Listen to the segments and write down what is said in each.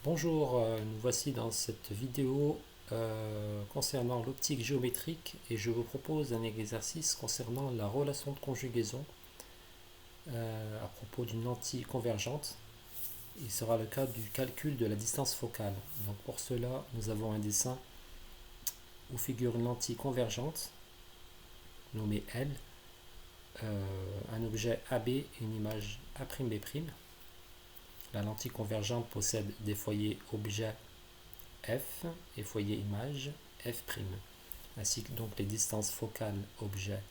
Bonjour, nous voici dans cette vidéo concernant l'optique géométrique et je vous propose un exercice concernant la relation de conjugaison à propos d'une lentille convergente. Il sera le cas du calcul de la distance focale. Donc pour cela, nous avons un dessin où figure une lentille convergente nommée L, un objet AB et une image A'B'. La lentille convergente possède des foyers objet F et foyer image F', ainsi que donc les distances focales objet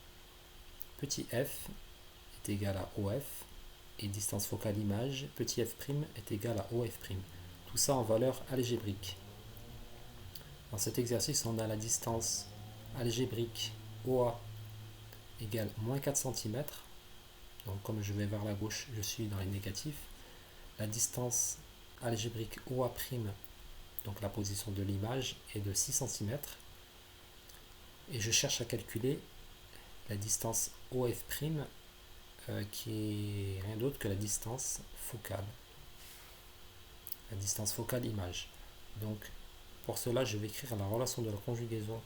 petit f est égal à OF et distance focale image petit f' est égal à OF'. Tout ça en valeur algébrique. Dans cet exercice, on a la distance algébrique OA égale moins 4 cm. Donc comme je vais vers la gauche, je suis dans les négatifs. La distance algébrique OA', donc la position de l'image, est de 6 cm. Et je cherche à calculer la distance OF', qui est rien d'autre que la distance focale. La distance focale image. Donc, pour cela, je vais écrire la relation de la conjugaison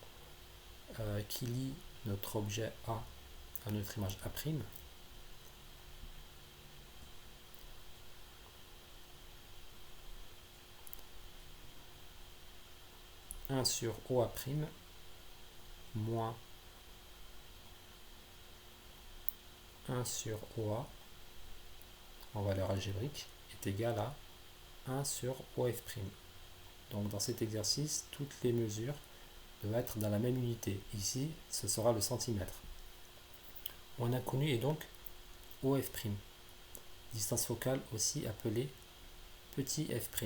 qui lie notre objet A à notre image A'. 1 sur OA' moins 1 sur OA en valeur algébrique est égal à 1 sur OF'. Donc dans cet exercice, toutes les mesures doivent être dans la même unité. Ici, ce sera le centimètre. Mon inconnu est donc OF', distance focale aussi appelée petit f'.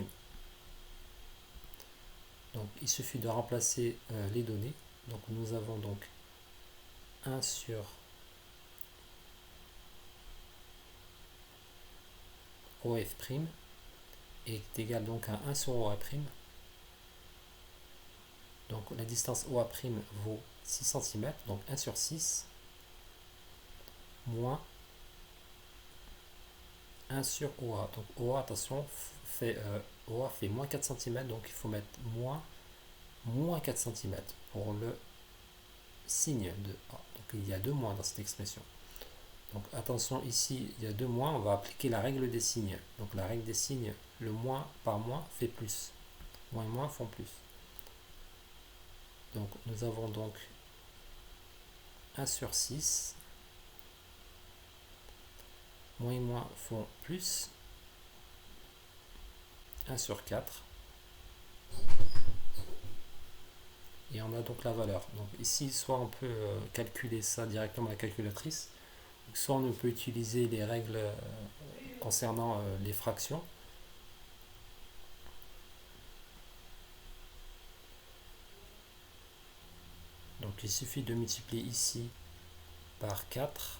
Donc il suffit de remplacer les données. Donc nous avons donc 1 sur OF' est égal donc à 1 sur OA'. Donc la distance OA' vaut 6 cm, donc 1 sur 6, moins 1 sur OA. Donc OA, attention, OA fait moins 4 cm, donc il faut mettre moins 4 cm pour le signe de A. Donc il y a deux moins dans cette expression. Donc attention, ici il y a deux moins, on va appliquer la règle des signes. Donc la règle des signes, le moins par moins fait plus. Moins et moins font plus. Donc nous avons donc 1 sur 6. Moins et moins font plus. 1 sur 4. Et on a donc la valeur. Donc ici, soit on peut calculer ça directement à la calculatrice, soit on peut utiliser les règles concernant les fractions. Donc il suffit de multiplier ici par 4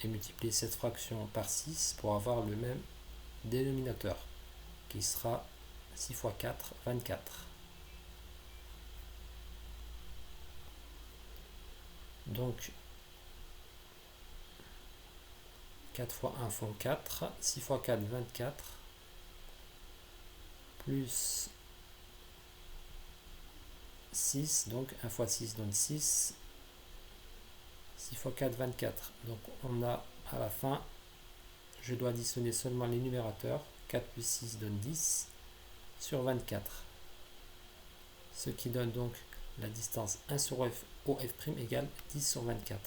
et multiplier cette fraction par 6 pour avoir le même dénominateur qui sera 6 fois 4, 24. Donc 4 fois 1 font 4, 6 fois 4, 24, plus 6, donc 1 fois 6 donne 6, 6 fois 4, 24. Donc on a à la fin, je dois additionner seulement les numérateurs, 4 plus 6 donne 10 sur 24. Ce qui donne donc la distance 1 sur OF' égale 10 sur 24.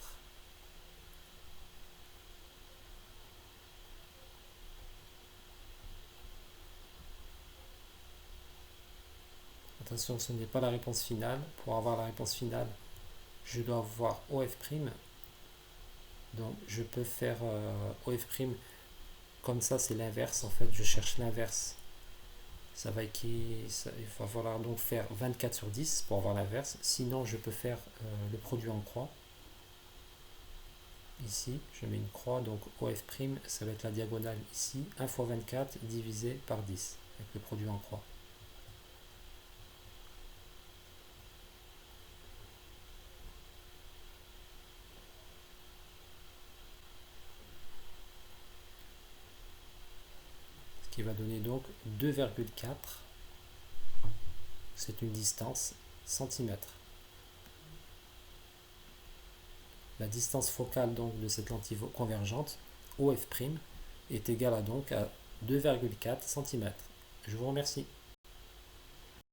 Attention, ce n'est pas la réponse finale. Pour avoir la réponse finale, je dois avoir OF'. Donc je peux faire OF', comme ça c'est l'inverse. En fait, je cherche l'inverse. Il va falloir donc faire 24 sur 10 pour avoir l'inverse. Sinon, je peux faire le produit en croix. Ici, je mets une croix, donc OF', ça va être la diagonale ici. 1 fois 24 divisé par 10, avec le produit en croix. qui va donner donc 2,4. C'est une distance centimètres. La distance focale donc de cette lentille convergente, OF', est égale à 2,4 cm. Je vous remercie.